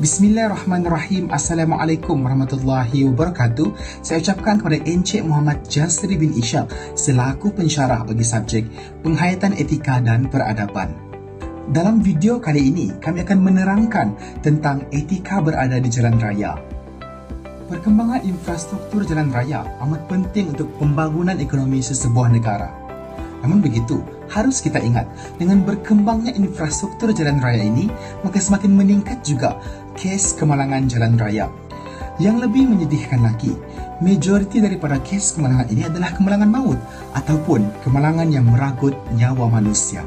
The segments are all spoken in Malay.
Bismillahirrahmanirrahim. Assalamualaikum warahmatullahi wabarakatuh. Saya ucapkan kepada Encik Muhammad Jasri bin Ishak selaku pensyarah bagi subjek Penghayatan Etika dan Peradaban. Dalam video kali ini, kami akan menerangkan tentang etika berada di jalan raya. Perkembangan infrastruktur jalan raya amat penting untuk pembangunan ekonomi sesebuah negara. Namun begitu, harus kita ingat, dengan berkembangnya infrastruktur jalan raya ini, maka semakin meningkat juga kes kemalangan jalan raya. Yang lebih menyedihkan lagi, majoriti daripada kes kemalangan ini adalah kemalangan maut ataupun kemalangan yang meragut nyawa manusia.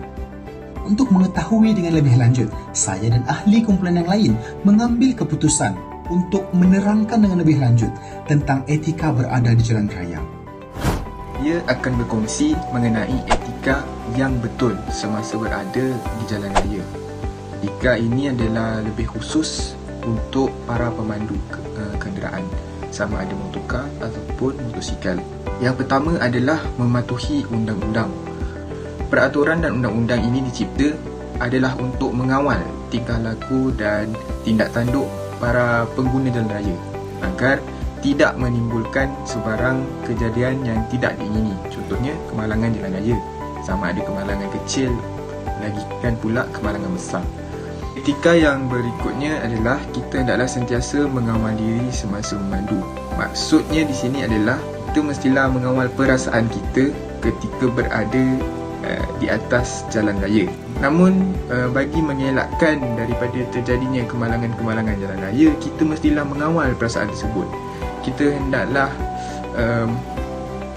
Untuk mengetahui dengan lebih lanjut, saya dan ahli kumpulan yang lain mengambil keputusan untuk menerangkan dengan lebih lanjut tentang etika berada di jalan raya. Ia akan berkongsi mengenai etika yang betul semasa berada di jalan raya. Etika ini adalah lebih khusus untuk para pemandu kenderaan, sama ada motorkar ataupun motosikal. Yang pertama adalah mematuhi undang-undang. Peraturan dan undang-undang ini dicipta adalah untuk mengawal tingkah laku dan tindak tanduk para pengguna jalan raya agar tidak menimbulkan sebarang kejadian yang tidak diingini. Contohnya kemalangan jalan raya, sama ada kemalangan kecil lagi kan pula kemalangan besar. Etika yang berikutnya adalah kita hendaklah sentiasa mengawal diri semasa memandu. Maksudnya di sini adalah kita mestilah mengawal perasaan kita ketika berada di atas jalan raya. Namun bagi mengelakkan daripada terjadinya kemalangan-kemalangan jalan raya, kita mestilah mengawal perasaan tersebut. Kita hendaklah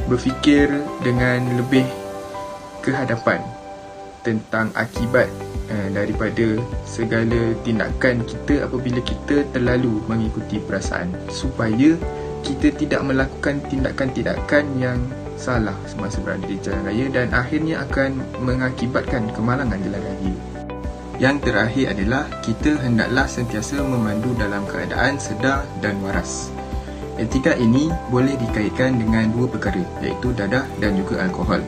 berfikir dengan lebih ke hadapan tentang akibat daripada segala tindakan kita apabila kita terlalu mengikuti perasaan, supaya kita tidak melakukan tindakan-tindakan yang salah semasa berada di jalan raya dan akhirnya akan mengakibatkan kemalangan jalan raya. Yang terakhir adalah kita hendaklah sentiasa memandu dalam keadaan sedar dan waras. Etika ini boleh dikaitkan dengan dua perkara, iaitu dadah dan juga alkohol.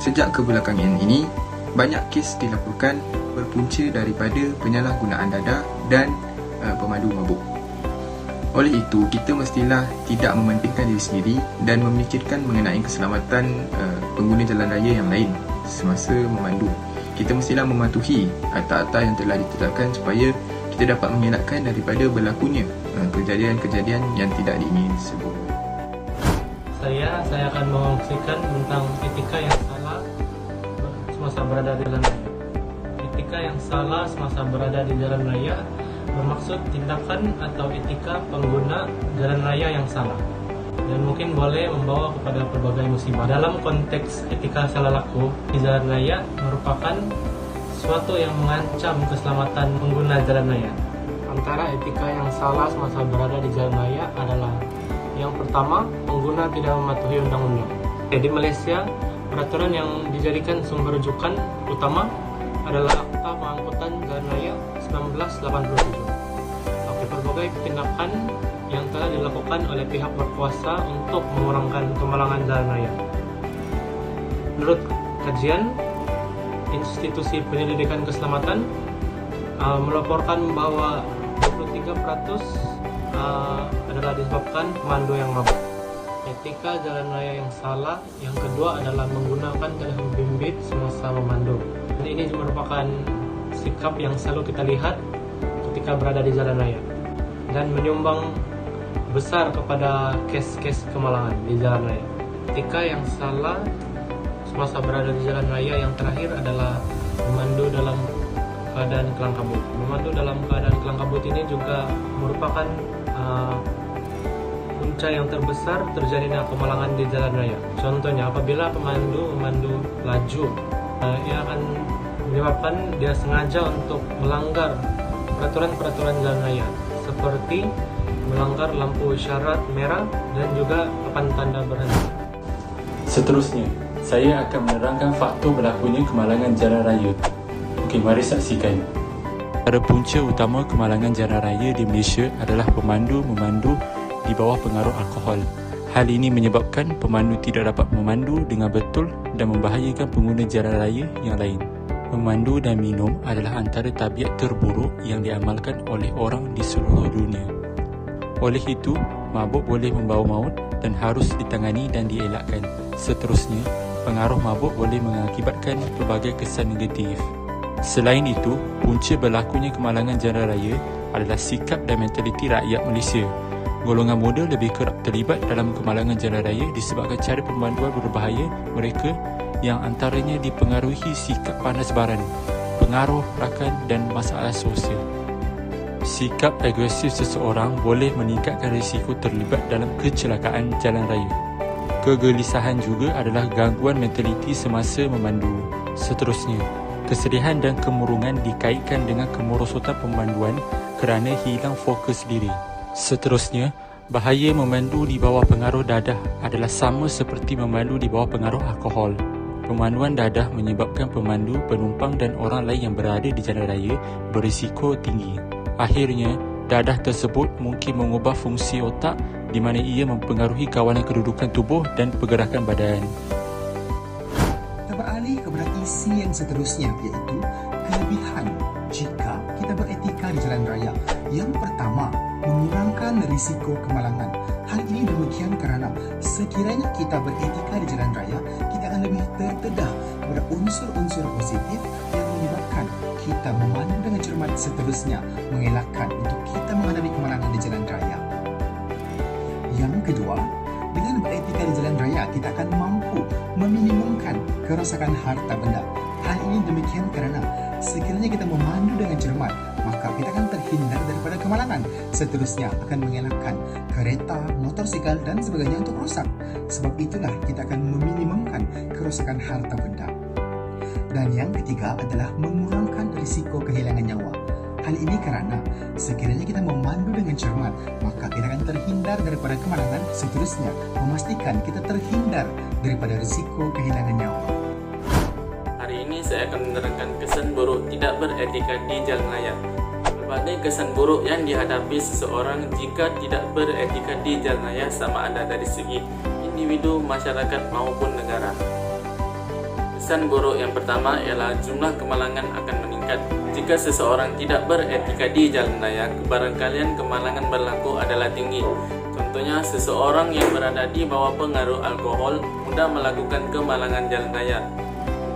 Sejak kebelakangan ini, banyak kes dilaporkan berpunca daripada penyalahgunaan dadah dan pemandu mabuk. Oleh itu, kita mestilah tidak mementingkan diri sendiri dan memikirkan mengenai keselamatan pengguna jalan raya yang lain semasa memandu. Kita mestilah mematuhi akta-akta yang telah ditetapkan supaya kita dapat mengelakkan daripada berlakunya kejadian-kejadian yang tidak diingini tersebut. Saya akan mengkongsikan tentang etika yang salah semasa berada di jalan raya. Etika yang salah semasa berada di jalan raya bermaksud tindakan atau etika pengguna jalan raya yang salah dan mungkin boleh membawa kepada berbagai musibah. Dalam konteks etika salah laku di jalan raya merupakan sesuatu yang mengancam keselamatan pengguna jalan raya. Antara etika yang salah semasa berada di jalan raya adalah yang pertama, pengguna tidak mematuhi undang-undang. Di Malaysia, peraturan yang dijadikan sumber rujukan utama adalah Akta Pengangkutan Jalan Raya 1987. Berbagai tindakan yang telah dilakukan oleh pihak berkuasa untuk mengurangkan kemalangan jalan raya. Menurut kajian, Institusi Penyelidikan Keselamatan melaporkan bahwa 23% adalah disebabkan pemandu yang mabuk. Etika jalan raya yang salah yang kedua adalah menggunakan telefon bimbit semasa memandu. Dan ini merupakan sikap yang selalu kita lihat ketika berada di jalan raya dan menyumbang besar kepada kes-kes kemalangan di jalan raya. Etika yang salah semasa berada di jalan raya yang terakhir adalah memandu dalam keadaan kelang kabut. Memandu dalam keadaan kelang kabut ini juga merupakan punca yang terbesar terjadinya kemalangan di jalan raya. Contohnya apabila pemandu memandu laju, ia akan menyebabkan dia sengaja untuk melanggar peraturan-peraturan jalan raya seperti melanggar lampu isyarat merah dan juga papan tanda berhenti. Seterusnya, saya akan menerangkan faktor berlakunya kemalangan jalan raya. Okey, mari saksikan. Antara punca utama kemalangan jalan raya di Malaysia adalah pemandu memandu di bawah pengaruh alkohol. Hal ini menyebabkan pemandu tidak dapat memandu dengan betul dan membahayakan pengguna jalan raya yang lain. Memandu dan minum adalah antara tabiat terburuk yang diamalkan oleh orang di seluruh dunia. Oleh itu, mabuk boleh membawa maut dan harus ditangani dan dielakkan. Seterusnya, pengaruh mabuk boleh mengakibatkan pelbagai kesan negatif. Selain itu, punca berlakunya kemalangan jalan raya adalah sikap dan mentaliti rakyat Malaysia. Golongan muda lebih kerap terlibat dalam kemalangan jalan raya disebabkan cara pemanduan berbahaya mereka yang antaranya dipengaruhi sikap panas baran, pengaruh rakan dan masalah sosial. Sikap agresif seseorang boleh meningkatkan risiko terlibat dalam kecelakaan jalan raya. Kegelisahan juga adalah gangguan mentaliti semasa memandu. Seterusnya, kesedihan dan kemurungan dikaitkan dengan kemerosotan pemanduan kerana hilang fokus diri. Seterusnya, bahaya memandu di bawah pengaruh dadah adalah sama seperti memandu di bawah pengaruh alkohol. Pemanduan dadah menyebabkan pemandu, penumpang dan orang lain yang berada di jalan raya berisiko tinggi. Akhirnya, dadah tersebut mungkin mengubah fungsi otak di mana ia mempengaruhi kawalan kedudukan tubuh dan pergerakan badan. Kita beralih kepada isi yang seterusnya, iaitu kelebihan jika kita beretika di jalan raya. Yang pertama, mengurangkan risiko kemalangan. Hal ini demikian kerana sekiranya kita beretika di jalan raya, kita akan lebih terdedah kepada unsur-unsur positif yang menyebabkan kita memandu dengan cermat, seterusnya mengelakkan untuk kita menghadapi kemalangan di jalan raya. Yang kedua, dengan beretika di jalan raya, kita akan mampu meminimumkan kerosakan harta benda. Hal ini demikian kerana sekiranya kita memandu dengan cermat, maka kita akan terhindar daripada kemalangan. Seterusnya akan mengelakkan kereta, motosikal dan sebagainya untuk rosak. Sebab itulah kita akan meminimumkan kerosakan harta benda. Dan yang ketiga adalah mengurangkan risiko kehilangan nyawa. Hal ini kerana sekiranya kita memandu dengan cermat, maka kita akan terhindar daripada kemalangan. Seterusnya, memastikan kita terhindar daripada risiko kehilangan nyawa. Hari ini saya akan menerangkan kesan buruk tidak beretika di jalan raya. Berbagai kesan buruk yang dihadapi seseorang jika tidak beretika di jalan raya sama ada dari segi individu, masyarakat maupun negara. Kesan buruk yang pertama ialah jumlah kemalangan akan meningkat. Jika seseorang tidak beretika di jalan raya, kebarangkalian kemalangan berlaku adalah tinggi. Contohnya, seseorang yang berada di bawah pengaruh alkohol mudah melakukan kemalangan jalan raya.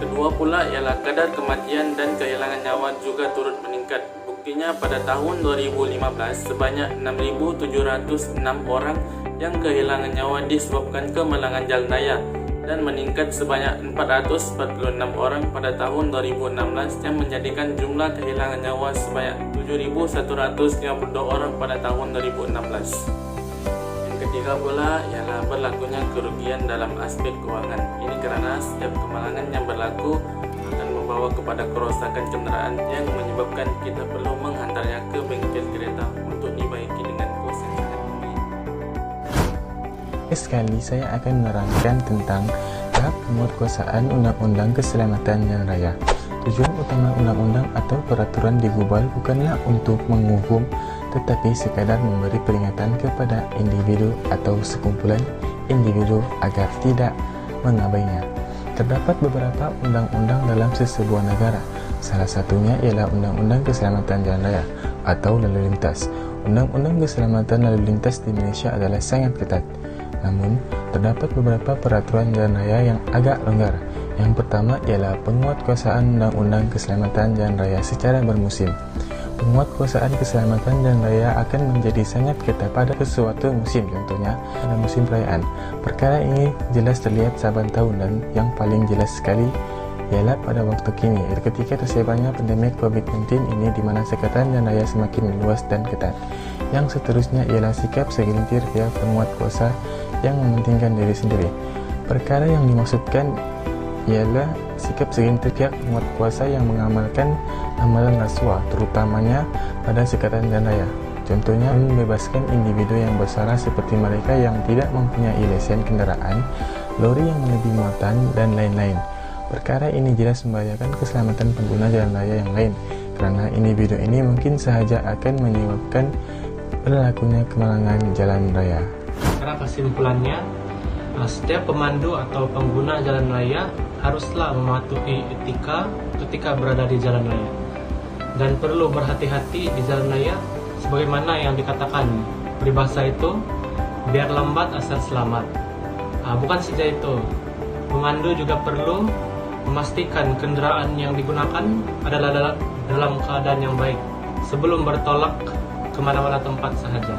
Kedua pula ialah kadar kematian dan kehilangan nyawa juga turut meningkat. Buktinya pada tahun 2015 sebanyak 6,706 orang yang kehilangan nyawa disebabkan kemalangan jalan raya dan meningkat sebanyak 446 orang pada tahun 2016 yang menjadikan jumlah kehilangan nyawa sebanyak 7,152 orang pada tahun 2016. Ketiga pula ialah berlakunya kerugian dalam aspek kewangan. Ini kerana setiap kemalangan yang berlaku akan membawa kepada kerosakan kenderaan yang menyebabkan kita perlu menghantarnya ke bengkel kereta untuk dibaiki dengan kos yang sangat tinggi. Sekali saya akan menerangkan tentang tahap penguatkuasaan Undang-Undang Keselamatan Jalan Raya. Tujuan utama undang-undang atau peraturan digubal bukanlah untuk menghukum, tetapi sekadar memberi peringatan kepada individu atau sekumpulan individu agar tidak mengabainya. Terdapat beberapa undang-undang dalam sesebuah negara. Salah satunya ialah Undang-Undang Keselamatan Jalan Raya atau Lalu Lintas. Undang-Undang Keselamatan Lalu Lintas di Malaysia adalah sangat ketat. Namun, terdapat beberapa peraturan jalan raya yang agak longgar. Yang pertama ialah penguatkuasaan Undang-Undang Keselamatan Jalan Raya secara bermusim. Penguatkuasaan keselamatan jalan raya akan menjadi sangat ketat pada sesuatu musim, contohnya pada musim perayaan. Perkara ini jelas terlihat saban tahun dan yang paling jelas sekali ialah pada waktu kini ketika tersebarnya pandemik COVID-19 ini di mana sekatan jalan raya semakin meluas dan ketat. Yang seterusnya ialah sikap segelintir pihak penguatkuasa yang mementingkan diri sendiri. Perkara yang dimaksudkan ialah sikap segelintir pihak penguatkuasa yang mengamalkan amalan rasuah, terutamanya pada sekatan jalan raya. Contohnya, membebaskan individu yang bersalah seperti mereka yang tidak mempunyai lesen kenderaan, lori yang melebihi muatan, dan lain-lain. Perkara ini jelas membahayakan keselamatan pengguna jalan raya yang lain, kerana individu ini mungkin sahaja akan menyebabkan berlakunya kemalangan jalan raya. Karena kesimpulannya, Setiap pemandu atau pengguna jalan raya haruslah mematuhi etika ketika berada di jalan raya dan perlu berhati-hati di jalan raya sebagaimana yang dikatakan peribahasa itu, biar lambat asal selamat. Bukan saja itu, pemandu juga perlu memastikan kendaraan yang digunakan adalah dalam keadaan yang baik sebelum bertolak kemana-mana tempat sahaja.